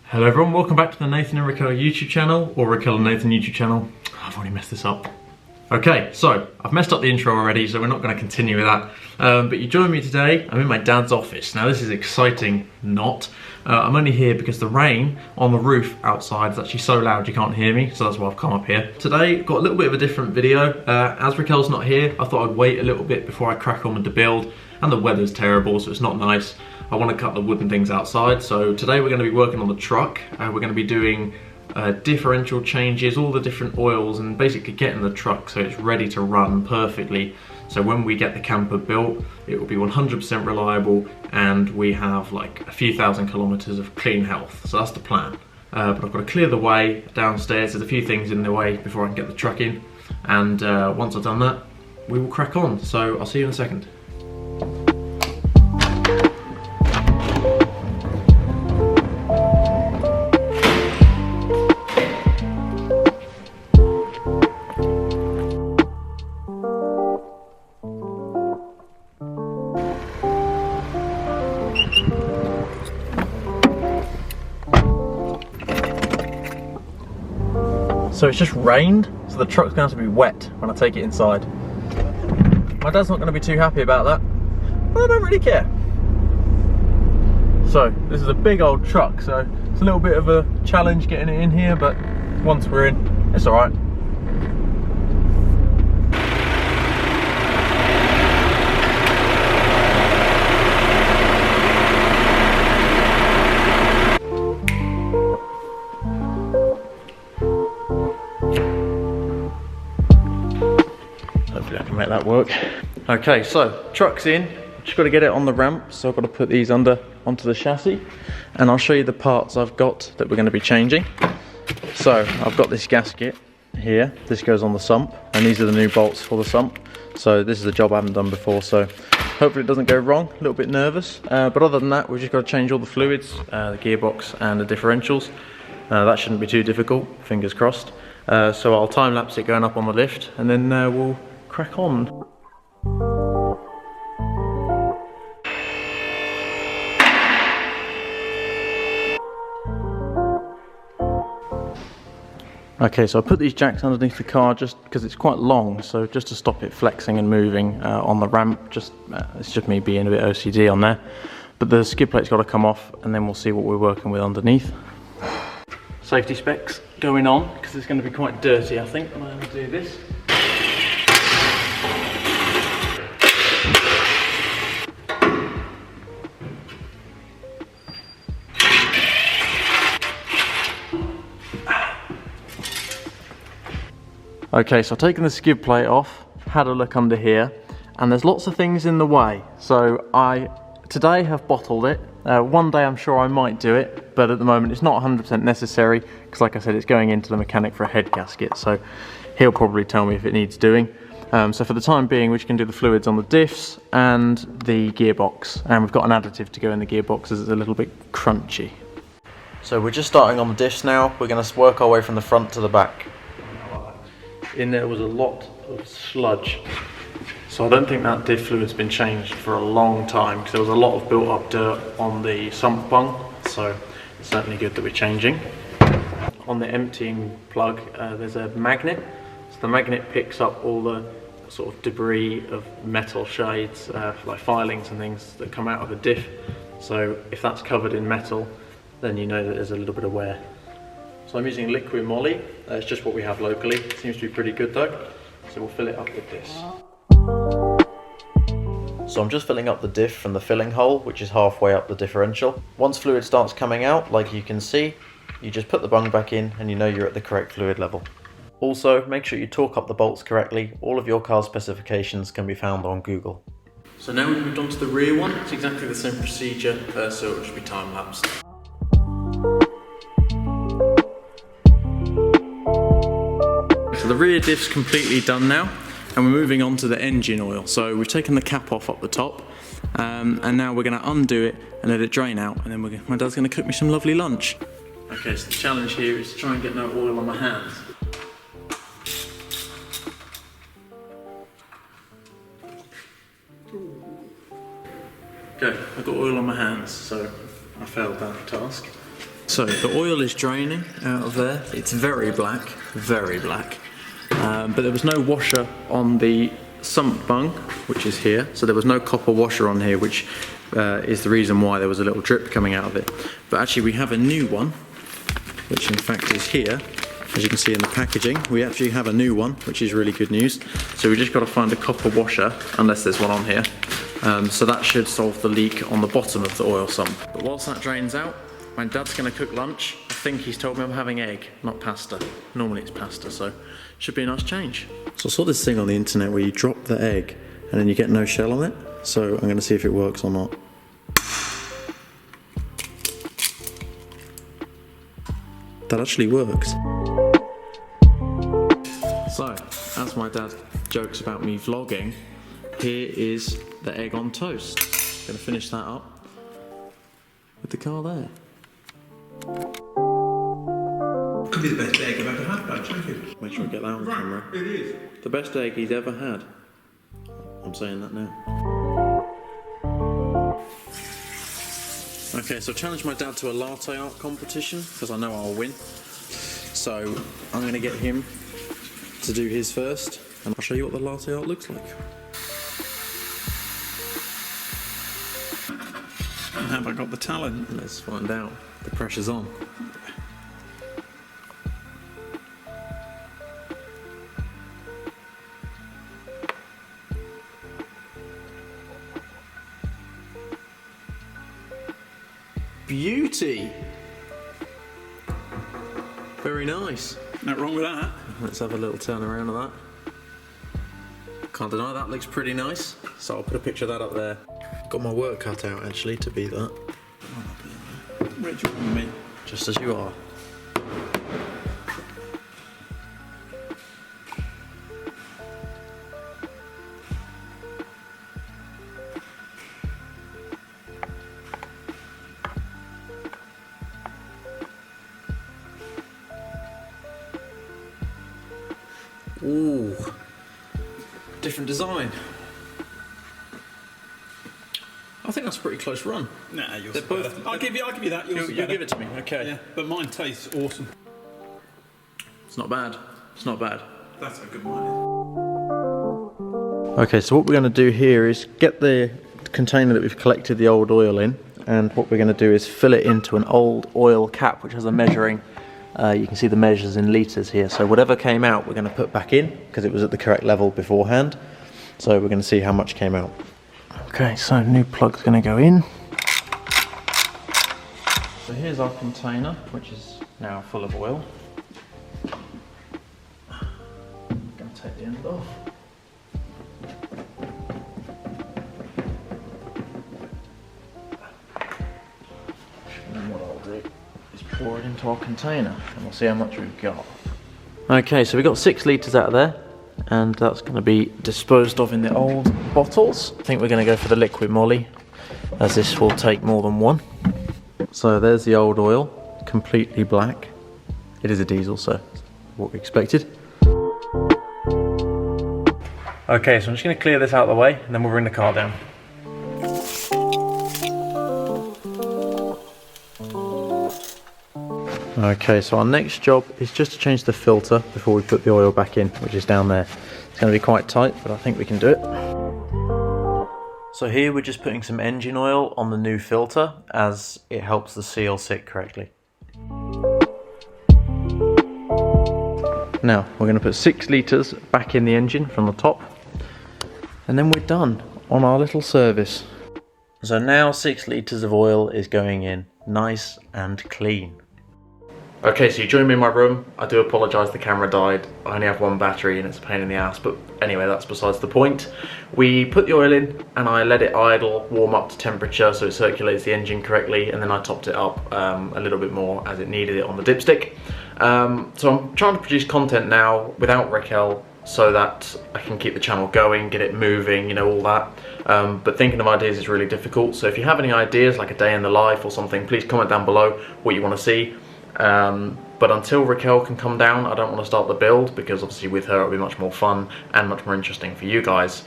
Hello everyone, welcome back to the Nathan and Raquel YouTube channel, or Raquel and Nathan YouTube channel. I've already messed this up. Okay, so I've messed up the intro already, so we're not going to continue with that. But you join me today, I'm in my dad's office. Now this is exciting, not. I'm only here because the rain on the roof outside is actually so loud you can't hear me, so that's why I've come up here. Today, got a little bit of a different video. As Raquel's not here, I thought I'd wait a little bit before I crack on with the build, and the weather's terrible, so it's not nice. I want to cut the wooden things outside, so today we're going to be working on the truck. We're going to be doing differential changes, all the different oils, and basically getting the truck so it's ready to run perfectly. So when we get the camper built, it will be 100% reliable, and we have like a few thousand kilometers of clean health. So that's the plan. But I've got to clear the way downstairs. There's a few things in the way before I can get the truck in, and once I've done that, we will crack on. So I'll see you in a second. So it's just rained, so the truck's going to be wet when I take it inside. My dad's not going to be too happy about that, but I don't really care. So this is a big old truck, so it's a little bit of a challenge getting it in here, but once we're in, it's alright. Hopefully I can make that work. Okay, so truck's in. Just got to get it on the ramp, so I've got to put these onto the chassis, and I'll show you the parts I've got that we're going to be changing. So I've got this gasket here. This goes on the sump, and these are the new bolts for the sump. So this is a job I haven't done before, so hopefully it doesn't go wrong. A little bit nervous, but other than that, we've just got to change all the fluids, the gearbox and the differentials. That shouldn't be too difficult, fingers crossed. So I'll time lapse it going up on the lift, and then we'll crack on. Okay, so I put these jacks underneath the car just because it's quite long, so just to stop it flexing and moving on the ramp. It's just me being a bit OCD on there. But the skid plate's got to come off, and then we'll see what we're working with underneath. Safety specs going on, because it's going to be quite dirty, I think, when I do this. Okay, so I've taken the skid plate off, had a look under here, and there's lots of things in the way. So I today have bottled it. One day I'm sure I might do it, but at the moment it's not 100% necessary, because like I said, it's going into the mechanic for a head gasket, so he'll probably tell me if it needs doing. So for the time being, we can do the fluids on the diffs and the gearbox, and we've got an additive to go in the gearbox as it's a little bit crunchy. So we're just starting on the diffs now. We're going to work our way from the front to the back. In there was a lot of sludge, so I don't think that diff fluid's been changed for a long time, because there was a lot of built up dirt on the sump bung, so it's certainly good that we're changing. On the emptying plug, there's a magnet, so the magnet picks up all the sort of debris of metal shades, like filings and things that come out of a diff. So if that's covered in metal, then you know that there's a little bit of wear. So I'm using liquid moly. It's just what we have locally. It seems to be pretty good though. So we'll fill it up with this. So I'm just filling up the diff from the filling hole, which is halfway up the differential. Once fluid starts coming out, like you can see, you just put the bung back in and you know you're at the correct fluid level. Also, make sure you torque up the bolts correctly. All of your car's specifications can be found on Google. So now we've moved on to the rear one. It's exactly the same procedure, so it should be time lapsed. So the rear diff's completely done now, and we're moving on to the engine oil. So we've taken the cap off up the top, and now we're going to undo it and let it drain out, and then my dad's going to cook me some lovely lunch. Okay, so the challenge here is to try and get no oil on my hands. Okay, I've got oil on my hands, so I failed that task. So the oil is draining out of there. It's very black, but there was no washer on the sump bung, which is here. So there was no copper washer on here, which is the reason why there was a little drip coming out of it. But actually we have a new one, which in fact is here. As you can see in the packaging, we actually have a new one, which is really good news. So we just got to find a copper washer, unless there's one on here. So that should solve the leak on the bottom of the oil sump. But whilst that drains out, my dad's going to cook lunch. I think he's told me I'm having egg, not pasta. Normally it's pasta, so should be a nice change. So I saw this thing on the internet where you drop the egg and then you get no shell on it. So I'm going to see if it works or not. That actually works. So, as my dad jokes about me vlogging, here is the egg on toast. Gonna finish that up with the car there. Could be the best egg I've ever had, Dad, thank you. Make sure I get that on camera. It is. The best egg he's ever had. I'm saying that now. Okay, so I challenged my dad to a latte art competition, because I know I'll win. So I'm going to get him to do his first, and I'll show you what the latte art looks like. Have I got the talent? Let's find out. The pressure's on. Beauty! Very nice. Not wrong with that. Let's have a little turn around of that. Can't deny that looks pretty nice. So I'll put a picture of that up there. Got my work cut out actually to be that. Where do you want me? Just as you are. Ooh, different design. I think that's a pretty close run. Nah, yours They're is both. better. I'll give you that. Yours is You better. give it to me, okay? Yeah, but mine tastes awesome. It's not bad. It's not bad. That's how good mine is. Okay, so what we're going to do here is get the container that we've collected the old oil in, and what we're going to do is fill it into an old oil cap, which has a measuring. You can see the measures in litres here. So whatever came out, we're going to put back in because it was at the correct level beforehand. So we're going to see how much came out. Okay, so new plug's going to go in. So here's our container, which is now full of oil. I'm going to take the end off. And what I'll do is pour it into our container and we'll see how much we've got. Okay, so we got 6 litres out of there, and that's going to be disposed of in the old bottles. I think we're going to go for the liquid molly, as this will take more than one. So there's the old oil, completely black. It is a diesel, so what we expected. Okay, so I'm just going to clear this out of the way and then we'll bring the car down. Okay, so our next job is just to change the filter before we put the oil back in, which is down there. It's going to be quite tight, but I think we can do it. So here we're just putting some engine oil on the new filter, as it helps the seal sit correctly. Now we're going to put 6 litres back in the engine from the top, and then we're done on our little service. So now 6 litres of oil is going in, nice and clean. Okay, so you joined me in my room. I do apologise, the camera died. I only have one battery and it's a pain in the ass, but anyway, that's besides the point. We put the oil in and I let it idle, warm up to temperature so it circulates the engine correctly, and then I topped it up a little bit more as it needed it on the dipstick. So I'm trying to produce content now without Raquel so that I can keep the channel going, get it moving, you know, all that. But thinking of ideas is really difficult, so if you have any ideas, like a day in the life or something, please comment down below what you want to see. But until Raquel can come down, I don't want to start the build, because obviously with her it'll be much more fun and much more interesting for you guys.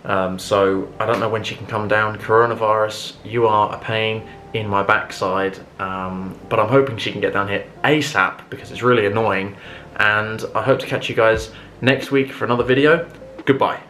So I don't know when she can come down. Coronavirus, you are a pain, in my backside, but I'm hoping she can get down here ASAP because it's really annoying, and I hope to catch you guys next week for another video. Goodbye.